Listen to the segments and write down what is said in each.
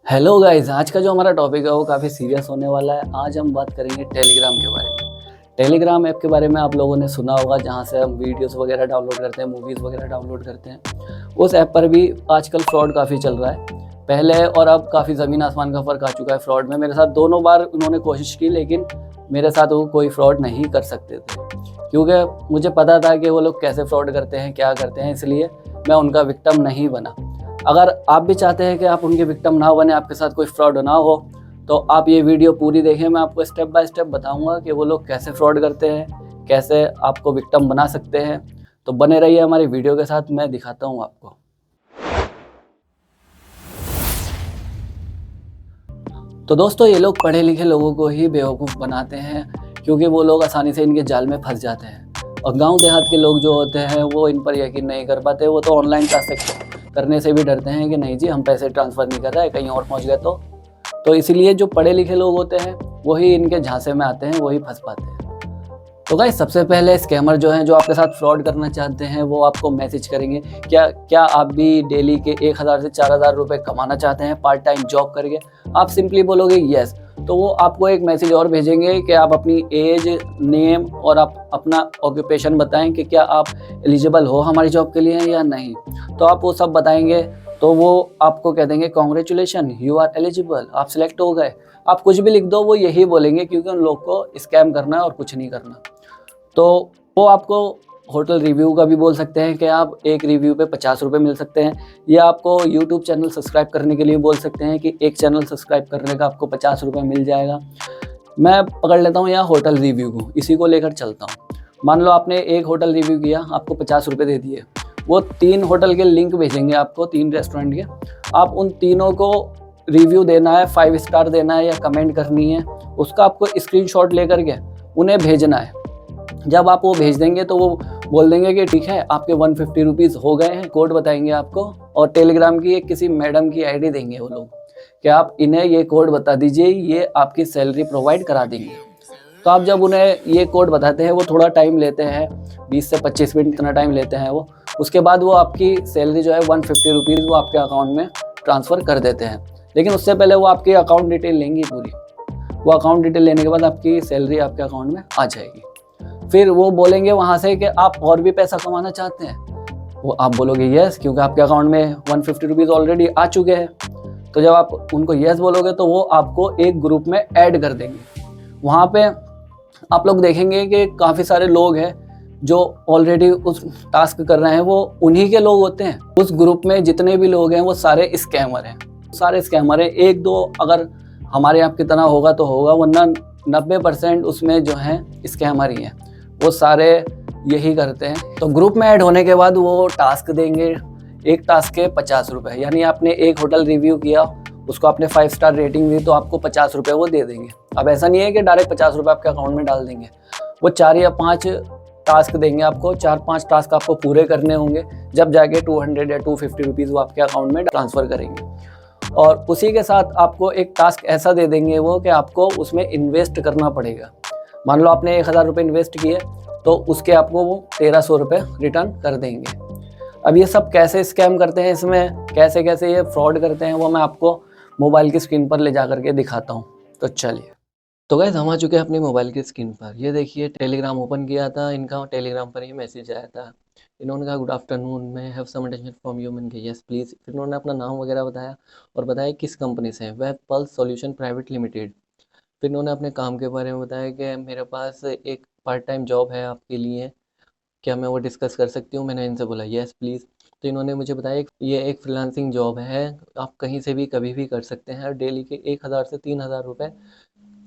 Hello guys, आज का जो हमारा टॉपिक है वो काफ़ी सीरियस होने वाला है। आज हम बात करेंगे टेलीग्राम के बारे में। टेलीग्राम ऐप के बारे में आप लोगों ने सुना होगा, जहाँ से हम वीडियोस वगैरह डाउनलोड करते हैं, मूवीज़ वगैरह डाउनलोड करते हैं। उस ऐप पर भी आजकल फ्रॉड काफ़ी चल रहा है। पहले और अब काफ़ी ज़मीन आसमान का फ़र्क आ चुका है फ्रॉड में। मेरे साथ दोनों बार उन्होंने कोशिश की, लेकिन मेरे साथ वो कोई फ्रॉड नहीं कर सकते थे, क्योंकि मुझे पता था कि वो लोग कैसे फ्रॉड करते हैं, क्या करते हैं, इसलिए मैं उनका विक्टिम नहीं बना। अगर आप भी चाहते हैं कि आप उनके विक्टिम ना बने, आपके साथ कोई फ्रॉड ना हो, तो आप ये वीडियो पूरी देखें। मैं आपको स्टेप बाय स्टेप बताऊंगा कि वो लोग कैसे फ्रॉड करते हैं, कैसे आपको विक्टिम बना सकते हैं। तो बने रहिए हमारी वीडियो के साथ, मैं दिखाता हूँ आपको। तो दोस्तों, ये लोग पढ़े लिखे लोगों को ही बेवकूफ़ बनाते हैं, क्योंकि वो लोग आसानी से इनके जाल में फंस जाते हैं। और गांव देहात के लोग जो होते हैं वो इन पर यकीन नहीं कर पाते। वो तो ऑनलाइन ट्रांसैक्शन करने से भी डरते हैं कि नहीं जी, हम पैसे ट्रांसफ़र नहीं कर रहे, कहीं और पहुंच गए तो इसीलिए जो पढ़े लिखे लोग होते हैं वही इनके झांसे में आते हैं, वही फंस पाते हैं। तो गाइस, सबसे पहले स्कैमर जो हैं, जो आपके साथ फ्रॉड करना चाहते हैं, वो आपको मैसेज करेंगे, क्या क्या आप भी डेली के 1000 से 4000 रुपये कमाना चाहते हैं पार्ट टाइम जॉब करके? आप सिंपली बोलोगे येस, तो वो आपको एक मैसेज और भेजेंगे कि आप अपनी एज, नेम और आप अपना ऑक्यूपेशन बताएं कि क्या आप एलिजिबल हो हमारी जॉब के लिए या नहीं। तो आप वो सब बताएंगे, तो वो आपको कह देंगे कॉन्ग्रेचुलेशन, यू आर एलिजिबल, आप सिलेक्ट हो गए। आप कुछ भी लिख दो, वो यही बोलेंगे, क्योंकि उन लोग को स्कैम करना है और कुछ नहीं करना। तो वो आपको होटल रिव्यू का भी बोल सकते हैं कि आप एक रिव्यू पे 50 रुपये मिल सकते हैं, या आपको यूट्यूब चैनल सब्सक्राइब करने के लिए बोल सकते हैं कि एक चैनल सब्सक्राइब करने का आपको 50 रुपये मिल जाएगा। मैं पकड़ लेता हूँ यहाँ होटल रिव्यू को, इसी को लेकर चलता हूँ। मान लो आपने एक होटल रिव्यू किया, आपको 50 रुपये दे दिए। वो 3 होटल के लिंक भेजेंगे आपको, 3 रेस्टोरेंट के। आप उन तीनों को रिव्यू देना है, 5 स्टार देना है या कमेंट करनी है। उसका आपको स्क्रीनशॉट लेकर के उन्हें भेजना है। जब आप वो भेज देंगे तो वो बोल देंगे कि ठीक है, आपके 150 रुपीज़ हो गए हैं। कोड बताएंगे आपको, और टेलीग्राम की एक किसी मैडम की आईडी देंगे वो लोग कि आप इन्हें ये कोड बता दीजिए, ये आपकी सैलरी प्रोवाइड करा देंगे। तो आप जब उन्हें ये कोड बताते हैं, वो थोड़ा टाइम लेते हैं, 20 से 25 मिनट इतना टाइम लेते हैं वो। उसके बाद वो आपकी सैलरी जो है 150 रुपीज़ वो आपके अकाउंट में ट्रांसफ़र कर देते हैं। लेकिन उससे पहले वो आपकी अकाउंट डिटेल लेंगी पूरी। वो अकाउंट डिटेल लेने के बाद आपकी सैलरी आपके अकाउंट में आ जाएगी। फिर वो बोलेंगे वहाँ से कि आप और भी पैसा कमाना चाहते हैं। वो आप बोलोगे येस, क्योंकि आपके अकाउंट में 150 रुपीज़ ऑलरेडी आ चुके हैं। तो जब आप उनको येस बोलोगे तो वो आपको एक ग्रुप में ऐड कर देंगे। वहाँ पे आप लोग देखेंगे कि काफ़ी सारे लोग हैं जो ऑलरेडी उस टास्क कर रहे हैं, वो उन्हीं के लोग होते हैं। उस ग्रुप में जितने भी लोग हैं वो सारे स्कैमर हैं, सारे स्कैमर हैं। एक दो अगर हमारे आप की तरह होगा तो होगा, वरना 90% उसमें जो हैं स्कैमर ही हैं। वो सारे यही करते हैं। तो ग्रुप में ऐड होने के बाद वो टास्क देंगे। एक टास्क के 50 रुपये, यानी आपने एक होटल रिव्यू किया, उसको आपने 5 स्टार रेटिंग दी, तो आपको 50 रुपये वो दे देंगे। अब ऐसा नहीं है कि डायरेक्ट 50 रुपये आपके अकाउंट में डाल देंगे। वो 4 या 5 टास्क देंगे आपको, 4-5 टास्क आपको पूरे करने होंगे, जब जाके 200 या 250 रुपीज़ वो आपके अकाउंट में ट्रांसफ़र करेंगे। और उसी के साथ आपको एक टास्क ऐसा दे देंगे वो कि आपको उसमें इन्वेस्ट करना पड़ेगा। मान लो आपने 1000 रुपये इन्वेस्ट किए, तो उसके आपको वो 1300 रुपये रिटर्न कर देंगे। अब ये सब कैसे स्कैम करते हैं, इसमें कैसे कैसे ये फ्रॉड करते हैं, वो मैं आपको मोबाइल की स्क्रीन पर ले जा करके दिखाता हूँ। तो चलिए। तो गाइस, हम आ चुके हैं अपनी मोबाइल की स्क्रीन पर। ये देखिए, टेलीग्राम ओपन किया था, इनका टेलीग्राम पर ही मैसेज आया था। इन्होंने कहा गुड आफ्टरनून, मैं have some attention from you. मैंने कहा यस प्लीज़। फिर इन्होंने अपना नाम वगैरह बताया और बताया किस कंपनी से है, web pulse solution private limited. फिर इन्होंने अपने काम के बारे में बताया कि मेरे पास एक पार्ट टाइम जॉब है आपके लिए, क्या मैं वो डिस्कस कर सकती हूँ? मैंने इनसे बोला येस प्लीज़। तो इन्होंने मुझे बताया ये एक फ्रीलांसिंग जॉब है, आप कहीं से भी कभी भी कर सकते हैं, और डेली के 1000 से 3000 रुपये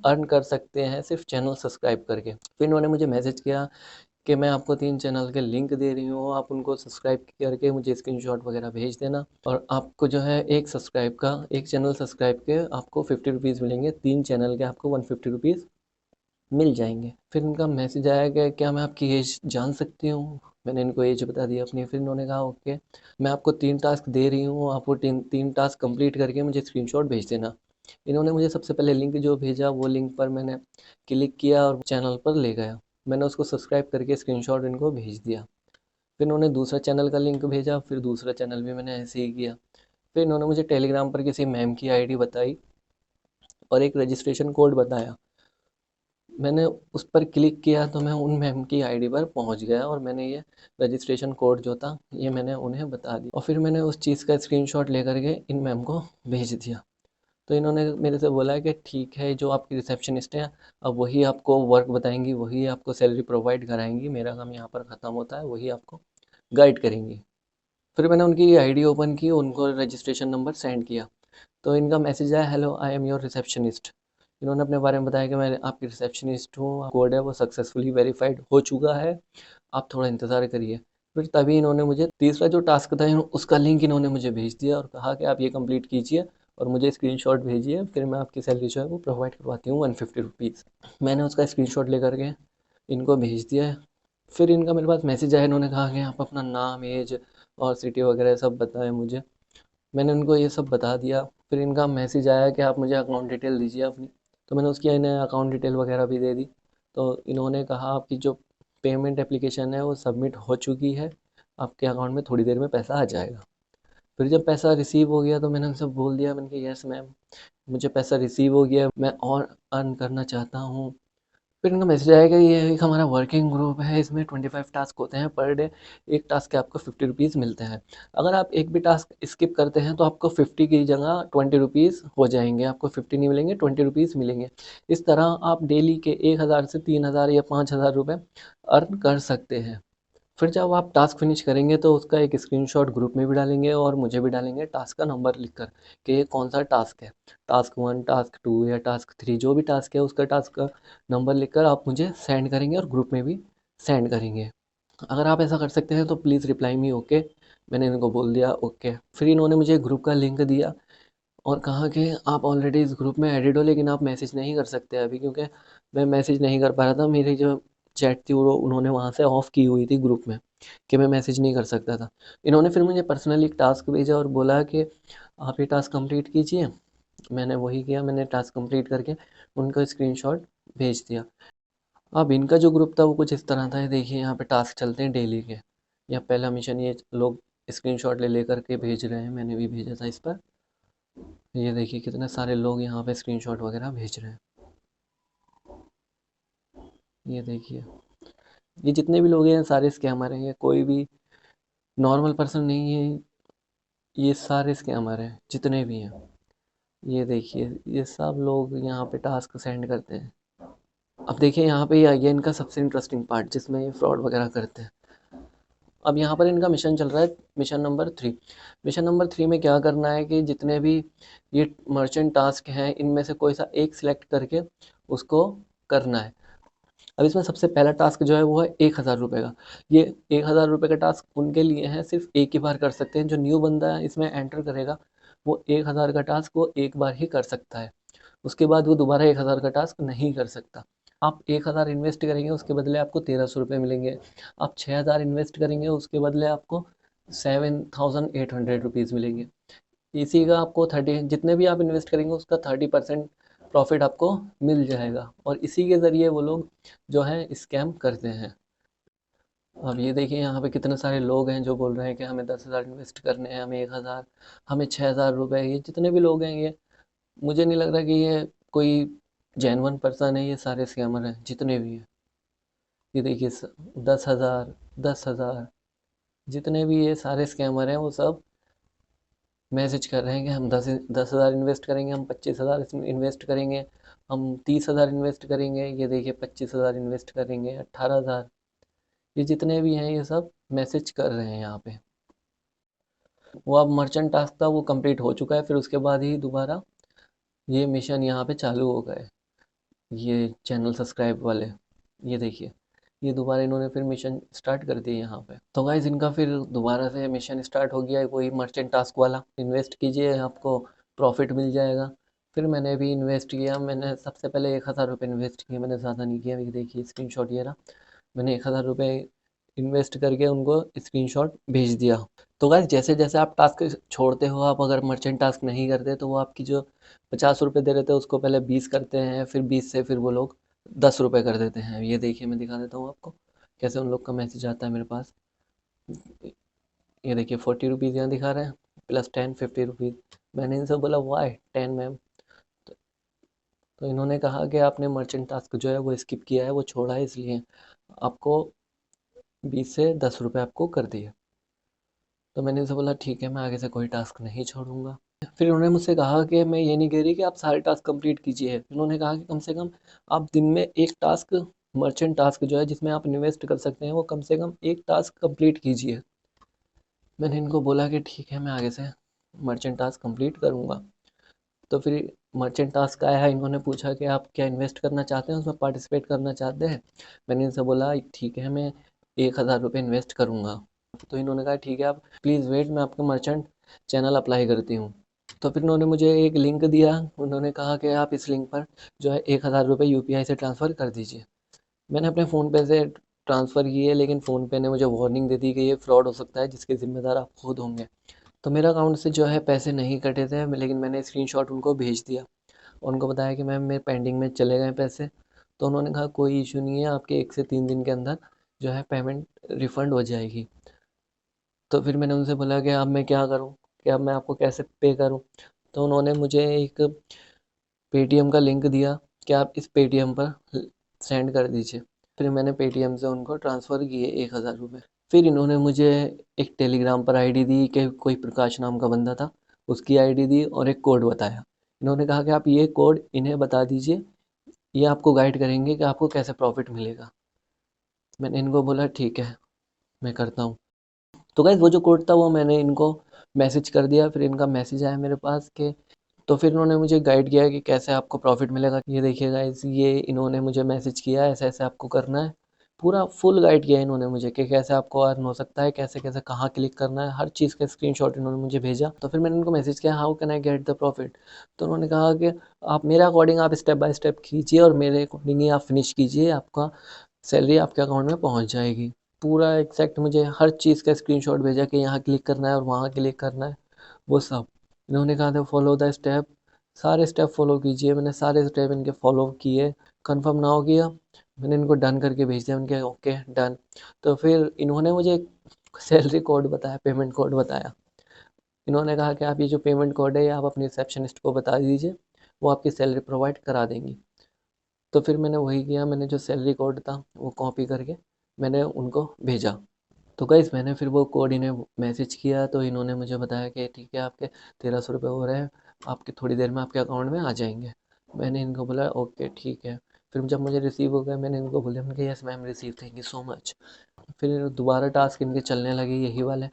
अर्न कर सकते हैं सिर्फ चैनल सब्सक्राइब करके। फिर इन्होंने मुझे मैसेज किया कि मैं आपको 3 चैनल के लिंक दे रही हूँ, आप उनको सब्सक्राइब करके मुझे स्क्रीनशॉट वगैरह भेज देना, और आपको जो है एक चैनल सब्सक्राइब के आपको 50 रुपीज़ मिलेंगे, 3 चैनल के आपको 150 रुपीज़ मिल जाएंगे। फिर इनका मैसेज आया कि क्या मैं आपकी एज जान सकती हूँ? मैंने इनको एज बता दी अपनी। फिर इन्होंने कहा ओके, मैं आपको 3 टास्क दे रही हूँ, आप वो 3 टास्क कंप्लीट करके मुझे स्क्रीनशॉट भेज देना। इन्होंने मुझे सबसे पहले लिंक जो भेजा, वो लिंक पर मैंने क्लिक किया और चैनल पर ले गया। मैंने उसको सब्सक्राइब करके स्क्रीनशॉट इनको भेज दिया। फिर उन्होंने दूसरा चैनल का लिंक भेजा, फिर दूसरा चैनल भी मैंने ऐसे ही किया। फिर इन्होंने मुझे टेलीग्राम पर किसी मैम की आईडी बताई और एक रजिस्ट्रेशन कोड बताया। मैंने उस पर क्लिक किया तो मैं उन मैम की आईडी पर पहुंच गया और मैंने ये रजिस्ट्रेशन कोड जो था ये मैंने उन्हें बता दिया और फिर मैंने उस चीज़ का स्क्रीनशॉट लेकर के इन मैम को भेज दिया। तो इन्होंने मेरे से बोला कि ठीक है, जो आपकी रिसेप्शनिस्ट हैं अब वही आपको वर्क बताएंगी, वही आपको सैलरी प्रोवाइड कराएंगी, मेरा काम यहाँ पर ख़त्म होता है, वही आपको गाइड करेंगी। फिर मैंने उनकी आईडी ओपन की, उनको रजिस्ट्रेशन नंबर सेंड किया, तो इनका मैसेज आया, hello I am your receptionist. इन्होंने अपने बारे में बताया कि मैं आपकी रिसेप्शनिस्ट हूँ, कोड है वो सक्सेसफुली वेरीफाइड हो चुका है, आप थोड़ा इंतज़ार करिए। फिर तभी इन्होंने मुझे तीसरा जो टास्क था उसका लिंक इन्होंने मुझे भेज दिया और कहा कि आप ये कंप्लीट कीजिए और मुझे स्क्रीनशॉट भेजिए, फिर मैं आपकी सैलरी जो है वो प्रोवाइड करवाती हूँ 150 रुपीज़। मैंने उसका स्क्रीनशॉट लेकर के इनको भेज दिया है। फिर इनका मेरे पास मैसेज आया, इन्होंने कहा कि आप अपना नाम, एज और सिटी वगैरह सब बताएं मुझे। मैंने उनको ये सब बता दिया। फिर इनका मैसेज आया कि आप मुझे अकाउंट डिटेल दीजिए अपनी, तो मैंने उसकी इन्हें अकाउंट डिटेल वगैरह भी दे दी। तो इन्होंने कहा आपकी जो पेमेंट एप्लीकेशन है वो सबमिट हो चुकी है, आपके अकाउंट में थोड़ी देर में पैसा आ जाएगा। फिर जब पैसा रिसीव हो गया तो मैंने उनसे बोल दिया, मैंने कहा यस मैम, मुझे पैसा रिसीव हो गया, मैं और अर्न करना चाहता हूँ। फिर इनका मैसेज आएगा, ये एक हमारा वर्किंग ग्रुप है, इसमें 25 टास्क होते हैं पर डे, एक टास्क के आपको 50 रुपीज़ मिलते हैं। अगर आप एक भी टास्क स्किप करते हैं तो आपको 50 की जगह 20 रुपीज़ हो जाएंगे, आपको 50 नहीं मिलेंगे, 20 रुपीज़ मिलेंगे। इस तरह आप डेली के 1,000 से 3,000 या 5,000 रुपये अर्न कर सकते हैं। फिर जब आप टास्क फिनिश करेंगे तो उसका एक स्क्रीनशॉट ग्रुप में भी डालेंगे और मुझे भी डालेंगे टास्क का नंबर लिखकर कि ये कौन सा टास्क है, टास्क 1, टास्क 2 या टास्क 3, जो भी टास्क है उसका टास्क का नंबर लिखकर आप मुझे सेंड करेंगे और ग्रुप में भी सेंड करेंगे। अगर आप ऐसा कर सकते हैं तो प्लीज़ रिप्लाई मी ओके। मैंने इनको बोल दिया ओके। फिर इन्होंने मुझे ग्रुप का लिंक दिया और कहा कि आप ऑलरेडी इस ग्रुप में एडिड हो, लेकिन आप मैसेज नहीं कर सकते अभी, क्योंकि मैं मैसेज नहीं कर पा रहा था, मेरी जो चैट थी वो उन्होंने वहाँ से ऑफ़ की हुई थी ग्रुप में, कि मैं मैसेज नहीं कर सकता था। इन्होंने फिर मुझे पर्सनली एक टास्क भेजा और बोला कि आप ये टास्क कंप्लीट कीजिए। मैंने वही किया, मैंने टास्क कंप्लीट करके उनको स्क्रीनशॉट भेज दिया। अब इनका जो ग्रुप था वो कुछ इस तरह था, ये देखिए यहाँ पे टास्क चलते हैं डेली के। यहाँ पहला मिशन ये लोग स्क्रीनशॉट ले लेकर के भेज रहे हैं, मैंने भी भेजा था इस पर। ये देखिए कितने सारे लोग यहाँ पे स्क्रीनशॉट वगैरह भेज रहे हैं। ये देखिए, ये जितने भी लोग हैं सारे स्कैमर हैं, ये कोई भी नॉर्मल पर्सन नहीं है, ये सारे स्कैमर हैं जितने भी हैं। ये देखिए ये सब लोग यहाँ पे टास्क सेंड करते हैं। अब देखिए यहाँ पे ये आ गया इनका सबसे इंटरेस्टिंग पार्ट, जिसमें ये फ्रॉड वगैरह करते हैं। अब यहाँ पर इनका मिशन चल रहा है, मिशन नंबर 3। मिशन नंबर 3 में क्या करना है कि जितने भी ये मर्चेंट टास्क हैं इनमें से कोई सा एक सिलेक्ट करके उसको करना है। अब इसमें सबसे पहला टास्क जो है वो है 1,000 रुपये का। ये 1,000 रुपये का टास्क उनके लिए है, सिर्फ एक ही बार कर सकते हैं। जो न्यू बंदा है इसमें एंटर करेगा वो 1,000 का टास्क वो एक बार ही कर सकता है, उसके बाद वो दोबारा 1,000 का टास्क नहीं कर सकता। आप 1,000 इन्वेस्ट करेंगे उसके बदले आपको 1,300 रुपये मिलेंगे। आप 6,000 इन्वेस्ट करेंगे उसके बदले आपको 7,800 रुपीज़ मिलेंगे। इसी का आपको 30, जितने भी आप इन्वेस्ट करेंगे उसका 30% प्रॉफिट आपको मिल जाएगा और इसी के ज़रिए वो लोग जो है स्कैम करते हैं। अब ये देखिए यहाँ पे कितने सारे लोग हैं जो बोल रहे हैं कि हमें 10,000 इन्वेस्ट करने हैं, हमें 1,000, हमें 6,000 रुपये। ये जितने भी लोग हैं ये, मुझे नहीं लग रहा कि ये कोई जेन्युइन पर्सन है, ये सारे स्कैमर हैं जितने भी हैं। ये देखिए 10,000, 10,000, जितने भी ये सारे स्कैमर हैं वो सब मैसेज कर रहे हैं कि हम 10,000 इन्वेस्ट करेंगे, हम 25,000 इसमें इन्वेस्ट करेंगे, हम 30,000 इन्वेस्ट करेंगे। ये देखिए 25,000 इन्वेस्ट करेंगे, 18,000। ये जितने भी हैं ये सब मैसेज कर रहे हैं यहाँ पे। वो अब मर्चेंट टास्क था वो कंप्लीट हो चुका है, फिर उसके बाद ही दोबारा ये मिशन यहाँ पे चालू हो गए, ये चैनल सब्सक्राइब वाले। ये देखिए ये दोबारा इन्होंने फिर मिशन स्टार्ट कर दिए यहाँ पे। तो गाइज इनका फिर दोबारा से मिशन स्टार्ट हो गया है, वही मर्चेंट टास्क वाला, इन्वेस्ट कीजिए आपको प्रॉफिट मिल जाएगा। फिर मैंने भी इन्वेस्ट किया, मैंने सबसे पहले 1,000 रुपये इन्वेस्ट किए, मैंने ज़्यादा नहीं किया। ये देखिए स्क्रीनशॉट ये रहा, मैंने 1,000 रुपये इन्वेस्ट करके उनको स्क्रीनशॉट भेज दिया। तो गाइस जैसे जैसे आप टास्क छोड़ते हो, आप अगर मर्चेंट टास्क नहीं करते तो वो आपकी जो 50 रुपये दे रहे थे उसको पहले 20 करते हैं, फिर 20 से फिर वो लोग 10 रुपये कर देते हैं। ये देखिए मैं दिखा देता हूँ आपको कैसे उन लोग का मैसेज आता है मेरे पास। ये देखिए 40 रुपीज़ यहाँ दिखा रहे हैं, प्लस 10 50 रुपीज़। मैंने इनसे बोला वाई 10 मैम। तो इन्होंने कहा कि आपने मर्चेंट टास्क जो है वो स्किप किया है, वो छोड़ा है, इसलिए आपको 20 से 10 रुपये आपको कर दिए। तो मैंने इनसे बोला ठीक है, मैं आगे से कोई टास्क नहीं छोड़ूंगा। फिर उन्होंने मुझसे कहा कि मैं ये नहीं कह रही कि आप सारे टास्क कंप्लीट कीजिए। उन्होंने कहा कि कम से कम आप दिन में एक टास्क, मर्चेंट टास्क जो है जिसमें आप इन्वेस्ट कर सकते हैं, वो कम से कम एक टास्क कंप्लीट कीजिए। मैंने इनको बोला कि ठीक है, मैं आगे से मर्चेंट टास्क कंप्लीट करूँगा। तो फिर मर्चेंट टास्क आया है, इन्होंने पूछा कि आप क्या इन्वेस्ट करना चाहते हैं, उसमें पार्टिसिपेट करना चाहते हैं। मैंने इनसे बोला ठीक है, मैं 1000 रुपये इन्वेस्ट करूँगा। तो इन्होंने कहा ठीक है, आप प्लीज़ वेट, मैं आपका मर्चेंट चैनल अप्लाई करती हूँ। तो फिर उन्होंने मुझे एक लिंक दिया। उन्होंने कहा कि आप इस लिंक पर जो है 1000 रुपये यूपीआई से ट्रांसफ़र कर दीजिए। मैंने अपने फ़ोनपे से ट्रांसफ़र किए, लेकिन फ़ोनपे ने मुझे वार्निंग दे दी कि ये फ्रॉड हो सकता है, जिसके ज़िम्मेदार आप खुद होंगे। तो मेरा अकाउंट से जो है पैसे नहीं कटे थे, लेकिन मैंने स्क्रीनशॉट उनको भेज दिया। उनको बताया कि मैम मेरे पेंडिंग में चले गए पैसे। तो उन्होंने कहा कोई इशू नहीं है, आपके 1 से 3 दिन के अंदर जो है पेमेंट रिफ़ंड हो जाएगी। तो फिर मैंने उनसे बोला कि अब मैं क्या करूँ, कि अब मैं आपको कैसे पे करूँ। तो उन्होंने मुझे एक पेटीएम का लिंक दिया कि आप इस पेटीएम पर सेंड कर दीजिए। फिर मैंने पेटीएम से उनको ट्रांसफ़र किए 1000 रुपये। फिर इन्होंने मुझे एक टेलीग्राम पर आईडी दी कि कोई प्रकाश नाम का बंदा था, उसकी आईडी दी और एक कोड बताया। इन्होंने कहा कि आप ये कोड इन्हें बता दीजिए, ये आपको गाइड करेंगे कि आपको कैसे प्रॉफिट मिलेगा। मैंने इनको बोला ठीक है, मैं करता हूँ। तो गाइस वो जो कोड था वो मैंने इनको मैसेज कर दिया। फिर इनका मैसेज आया मेरे पास कि तो फिर इन्होंने मुझे गाइड किया कि कैसे आपको प्रॉफिट मिलेगा। ये देखिए गाइस, ये इन्होंने मुझे मैसेज किया, ऐसे ऐसे आपको करना है। पूरा फुल गाइड किया इन्होंने मुझे कि कैसे आपको अर्न हो सकता है, कैसे कैसे कहाँ क्लिक करना है, हर चीज़ का स्क्रीनशॉट इन्होंने मुझे भेजा। तो फिर मैंने इनको मैसेज किया how can I get the profit. तो उन्होंने कहा कि आप मेरे अकॉर्डिंग आप स्टेप बाय स्टेप कीजिए और मेरे अकॉर्डिंग ही आप फिनिश कीजिए, आपका सैलरी आपके अकाउंट में पहुंच जाएगी। पूरा एग्जैक्ट मुझे हर चीज़ का स्क्रीनशॉट भेजा कि यहाँ क्लिक करना है और वहाँ क्लिक करना है, वो सब। इन्होंने कहा था फॉलो द स्टेप, सारे स्टेप फॉलो कीजिए। मैंने सारे स्टेप इनके फॉलो किए। कंफर्म ना हो गया, मैंने इनको डन करके भेज दिया। उनके ओके डन। तो फिर इन्होंने मुझे सैलरी कोड बताया, पेमेंट कोड बताया। इन्होंने कहा कि आप ये जो पेमेंट कोड है ये आप अपने रिसेप्शनिस्ट को बता दीजिए, वो आपकी सैलरी प्रोवाइड करा देंगी। तो फिर मैंने वही किया, मैंने जो सैलरी कोड था वो कॉपी करके मैंने उनको भेजा। तो गाइस मैंने फिर वो कोड इन्हें मैसेज किया, तो इन्होंने मुझे बताया कि ठीक है, आपके 1300 रुपये हो रहे हैं, आपके थोड़ी देर में आपके अकाउंट में आ जाएंगे। मैंने इनको बोला ओके ठीक है। फिर जब मुझे रिसीव हो गया, मैंने इनको बोला, मैंने कहा yes ma'am receive, thank you so much. फिर दोबारा टास्क इनके चलने लगे यही वाले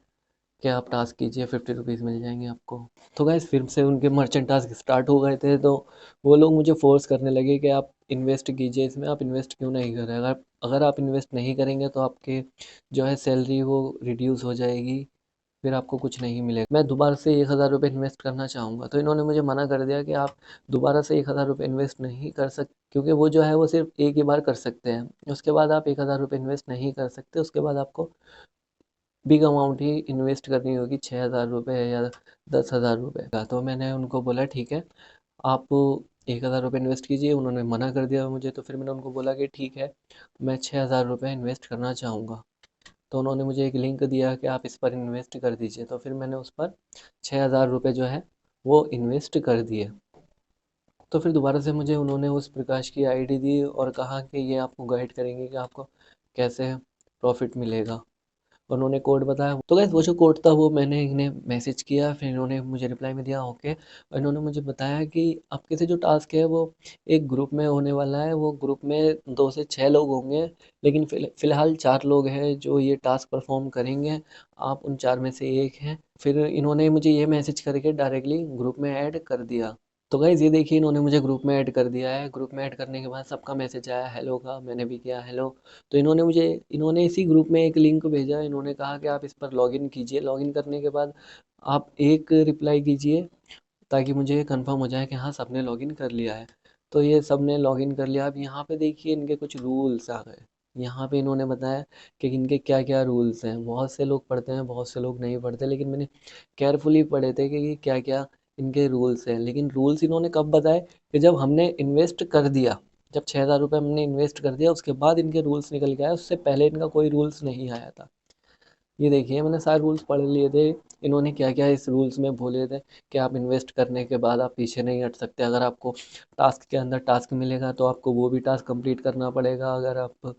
कि आप टास्क कीजिए 50 रुपीज़ मिल जाएंगे आपको। तो गाइस फिर से उनके मर्चेंट टास्क स्टार्ट हो गए थे। तो वो लोग मुझे फोर्स करने लगे कि आप इन्वेस्ट कीजिए इसमें, आप इन्वेस्ट क्यों नहीं कर रहे हैं, अगर अगर आप इन्वेस्ट नहीं करेंगे तो आपके जो है सैलरी वो रिड्यूस हो जाएगी, फिर आपको कुछ नहीं मिलेगा। मैं दोबारा से 1000 रुपये इन्वेस्ट करना चाहूँगा। तो इन्होंने मुझे मना कर दिया कि आप दोबारा से 1000 रुपये इन्वेस्ट नहीं कर सकते, क्योंकि वो जो है वो सिर्फ एक ही बार कर सकते हैं, उसके बाद आप 1000 रुपये इन्वेस्ट नहीं कर सकते। उसके बाद आपको बिग अमाउंट ही इन्वेस्ट करनी होगी, 6000 रुपये या 10,000 रुपये का। तो मैंने उनको बोला ठीक है, आप 1000 रुपये इन्वेस्ट कीजिए। उन्होंने मना कर दिया मुझे। तो फिर मैंने उनको बोला कि ठीक है, मैं 6000 रुपये इन्वेस्ट करना चाहूँगा। तो उन्होंने मुझे एक लिंक दिया कि आप इस पर इन्वेस्ट कर दीजिए। तो फिर मैंने उस पर 6000 रुपये जो है वो इन्वेस्ट कर दिए। तो फिर दोबारा से मुझे उन्होंने उस प्रकाश की आईडी दी और कहा कि ये आपको गाइड करेंगे कि आपको कैसे प्रॉफिट मिलेगा। उन्होंने कोड बताया। तो गाइस वो जो कोड था वो मैंने इन्हें मैसेज किया, फिर इन्होंने मुझे रिप्लाई में दिया ओके। और इन्होंने मुझे बताया कि आपके से जो टास्क है वो एक ग्रुप में होने वाला है, वो ग्रुप में 2 से 6 लोग होंगे, लेकिन फ़िलहाल 4 लोग हैं जो ये टास्क परफॉर्म करेंगे, आप उन 4 में से एक हैं। फिर इन्होंने मुझे ये मैसेज करके डायरेक्टली ग्रुप में ऐड कर दिया। तो गाइज़ ये देखिए, इन्होंने मुझे ग्रुप में ऐड कर दिया है। ग्रुप में ऐड करने के बाद सबका मैसेज आया हेलो का, मैंने भी किया हेलो। तो इन्होंने इसी ग्रुप में एक लिंक भेजा। इन्होंने कहा कि आप इस पर लॉगिन कीजिए, लॉगिन करने के बाद आप एक रिप्लाई कीजिए ताकि मुझे कंफर्म हो जाए कि हाँ सबने लॉगिन कर लिया है। तो ये सब ने लॉगिन कर लिया। अब यहाँ पे देखिए इनके कुछ रूल्स आ गए। यहाँ पे इन्होंने बताया कि इनके क्या क्या रूल्स हैं। बहुत से लोग पढ़ते हैं, बहुत से लोग नहीं पढ़ते, लेकिन मैंने केयरफुली पढ़े थे कि क्या क्या इनके रूल्स हैं। लेकिन रूल्स इन्होंने कब बताए कि जब हमने इन्वेस्ट कर दिया, जब 6000 रुपये हमने इन्वेस्ट कर दिया उसके बाद इनके रूल्स निकल के आए, उससे पहले इनका कोई रूल्स नहीं आया था। ये देखिए मैंने सारे रूल्स पढ़ लिए थे, इन्होंने क्या क्या इस रूल्स में बोले थे कि आप इन्वेस्ट करने के बाद आप पीछे नहीं हट सकते। अगर आपको टास्क के अंदर टास्क मिलेगा तो आपको वो भी टास्क कंप्लीट करना पड़ेगा। अगर आप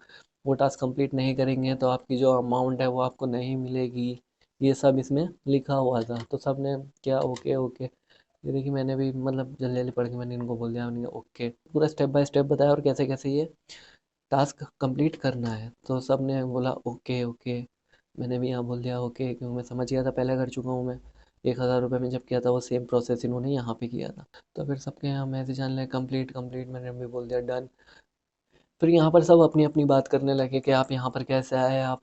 वो टास्क कंप्लीट नहीं करेंगे तो आपकी जो अमाउंट है वो आपको नहीं मिलेगी। ये सब इसमें लिखा हुआ था। तो सब ने क्या ओके ओके, ये देखिए मैंने भी मतलब जल्दी जल्दी पढ़ के मैंने इनको बोल दिया, मैंने कहा ओके, पूरा स्टेप बाय स्टेप बताया और कैसे कैसे ये टास्क कंप्लीट करना है। तो सब ने बोला ओके ओके, मैंने भी यहाँ बोल दिया ओके, क्योंकि मैं समझ गया था, पहले कर चुका हूँ मैं। 1,000 रुपये में जब किया था वो सेम प्रोसेस इन्होंने यहाँ पे किया था। तो फिर सबके यहाँ मैसेज आने लगे कंप्लीट कंप्लीट, मैंने भी बोल दिया डन। फिर यहाँ पर सब अपनी अपनी बात करने लगे कि आप यहाँ पर कैसे आए, आप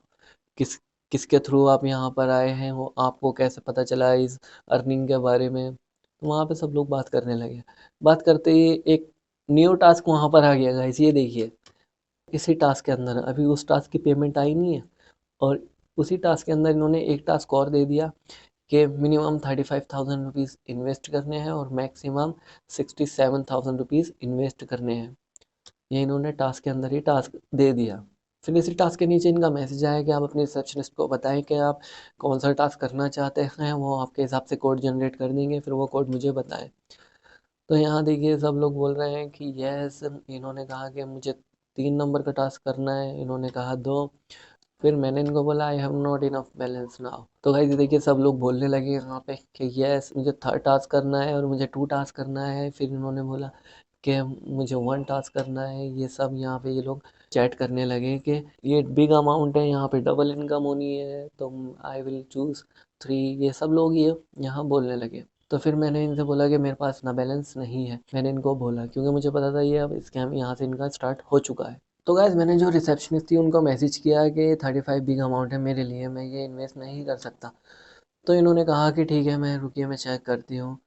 किस किसके थ्रू आप यहाँ पर आए हैं, वो आपको कैसे पता चला इस अर्निंग के बारे में। तो वहाँ पे सब लोग बात करने लगे। बात करते ही एक न्यू टास्क वहाँ पर आ गया गाइस, ये देखिए। इसी टास्क के अंदर अभी उस टास्क की पेमेंट आई नहीं है, और उसी टास्क के अंदर इन्होंने एक टास्क और दे दिया कि मिनिमम 35,000 रुपीज़ इन्वेस्ट करने हैं और मैक्सिमम 67,000 रुपीज़ इन्वेस्ट करने हैं। ये इन्होंने टास्क के अंदर ही टास्क दे दिया। फिर इसी टास्क के नीचे इनका मैसेज आया कि आप अपने रिसेप्शनिस्ट को बताएं कि आप कौन सा टास्क करना चाहते हैं, वो आपके हिसाब से कोड जनरेट कर देंगे, फिर वो कोड मुझे बताएं। तो यहाँ देखिए सब लोग बोल रहे हैं कि यस, इन्होंने कहा कि मुझे 3 नंबर का टास्क करना है, इन्होंने कहा 2। फिर मैंने इनको बोला I have not enough balance now. तो गाइस देखिए सब लोग बोलने लगे यहाँ पे कि यस मुझे 3rd टास्क करना है और मुझे 2 टास्क करना है। फिर इन्होंने बोला कि मुझे 1 टास्क करना है। ये सब यहाँ पे ये लोग चैट करने लगे कि ये बिग अमाउंट है, यहाँ पे डबल इनकम होनी है, तो आई विल चूज़ 3। ये सब लोग ये यहाँ बोलने लगे। तो फिर मैंने इनसे बोला कि मेरे पास ना बैलेंस नहीं है, मैंने इनको बोला, क्योंकि मुझे पता था ये अब स्कैम यहाँ से इनका स्टार्ट हो चुका है। तो गाइस मैंने जो रिसेप्शनिस्ट थी उनको मैसेज किया कि 35 बिग अमाउंट है मेरे लिए, मैं ये इन्वेस्ट नहीं कर सकता। तो इन्होंने कहा कि ठीक है, मैं रुकिए मैं चेक करती हूँ।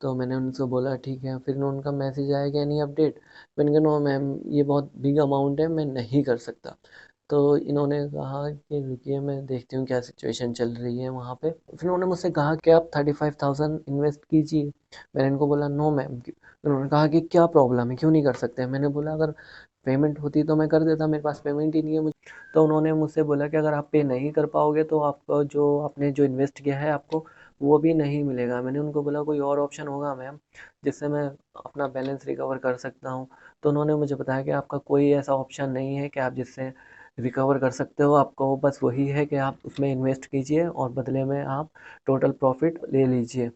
तो मैंने उनसे बोला ठीक है। फिर उनका मैसेज आया कि एनी अपडेट। मैंने कहा नो मैम, ये बहुत बिग अमाउंट है, मैं नहीं कर सकता। तो इन्होंने कहा कि रुकिए मैं देखती हूँ क्या सिचुएशन चल रही है वहाँ पे। फिर उन्होंने मुझसे कहा कि आप 35,000 इन्वेस्ट कीजिए। मैंने इनको बोला नो मैम। उन्होंने कहा कि क्या प्रॉब्लम है, क्यों नहीं कर सकते। मैंने बोला अगर पेमेंट होती तो मैं कर देता, मेरे पास पेमेंट ही नहीं है मुझे। तो उन्होंने मुझसे बोला कि अगर आप पे नहीं कर पाओगे तो आपको जो आपने जो इन्वेस्ट किया है आपको वो भी नहीं मिलेगा। मैंने उनको बोला कोई और ऑप्शन होगा मैम जिससे मैं अपना बैलेंस रिकवर कर सकता हूँ। तो उन्होंने मुझे बताया कि आपका कोई ऐसा ऑप्शन नहीं है कि आप जिससे रिकवर कर सकते हो, आपको बस वही है कि आप उसमें इन्वेस्ट कीजिए और बदले में आप टोटल प्रॉफिट ले लीजिए।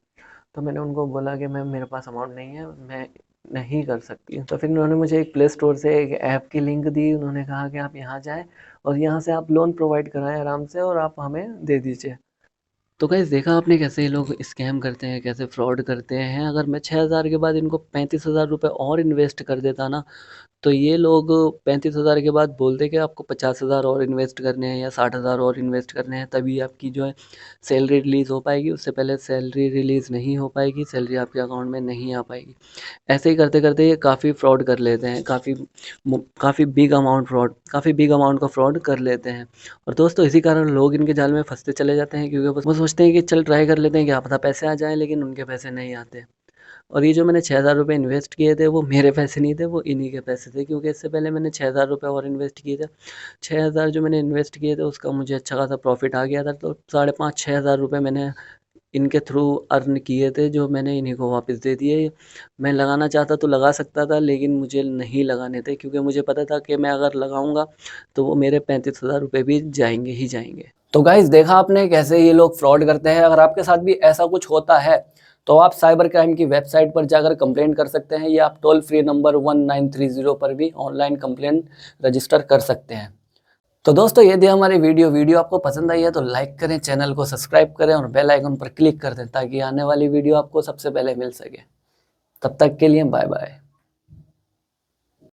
तो मैंने उनको बोला कि मैम मेरे पास अमाउंट नहीं है, मैं नहीं कर सकती। तो फिर उन्होंने मुझे एक प्ले स्टोर से एक ऐप की लिंक दी। उन्होंने कहा कि आप यहाँ जाएँ और यहाँ से आप लोन प्रोवाइड कराएँ आराम से और आप हमें दे दीजिए। तो गाइस देखा आपने कैसे ये लोग स्कैम करते हैं, कैसे फ्रॉड करते हैं। अगर मैं 6,000 के बाद इनको 35,000 रुपये और इन्वेस्ट कर देता ना, तो ये लोग 35,000 के बाद बोलते कि आपको 50,000 और इन्वेस्ट करने हैं या 60,000 और इन्वेस्ट करने हैं, तभी आपकी जो है सैलरी रिलीज़ हो पाएगी। उससे पहले सैलरी रिलीज़ नहीं हो पाएगी, सैलरी आपके अकाउंट में नहीं आ पाएगी। ऐसे ही करते करते ये काफ़ी फ्रॉड कर लेते हैं, काफ़ी बिग अमाउंट का फ्रॉड कर लेते हैं। और दोस्तों इसी कारण लोग इनके जाल में फंसते चले जाते हैं, क्योंकि वो सोचते हैं कि चल ट्राई कर लेते हैं, क्या पता पैसे आ जाएं, लेकिन उनके पैसे नहीं आते। और ये जो मैंने 6,000 रुपये इन्वेस्ट किए थे वो मेरे पैसे नहीं थे, वो इन्हीं के पैसे थे, क्योंकि इससे पहले मैंने 6,000 रुपये और इन्वेस्ट किए थे। 6,000 जो मैंने इन्वेस्ट किए थे उसका मुझे अच्छा खासा प्रॉफिट आ गया था। तो 5,500-6,000 रुपये मैंने इनके थ्रू अर्न किए थे, जो मैंने इन्हीं को वापस दे दिए। मैं लगाना चाहता तो लगा सकता था, लेकिन मुझे नहीं लगाने थे, क्योंकि मुझे पता था कि मैं अगर लगाऊंगा तो वो मेरे 35,000 रुपये भी जाएंगे ही जाएंगे। तो गाइस देखा आपने कैसे ये लोग फ्रॉड करते हैं। अगर आपके साथ भी ऐसा कुछ होता है तो आप साइबर क्राइम की वेबसाइट पर जाकर कंप्लेंट कर सकते हैं, या आप टोल फ्री नंबर 1930 पर भी ऑनलाइन कंप्लेंट रजिस्टर कर सकते हैं। तो दोस्तों यदि हमारी वीडियो आपको पसंद आई है तो लाइक करें, चैनल को सब्सक्राइब करें और बेल आइकन पर क्लिक कर दें, ताकि आने वाली वीडियो आपको सबसे पहले मिल सके। तब तक के लिए बाय बाय।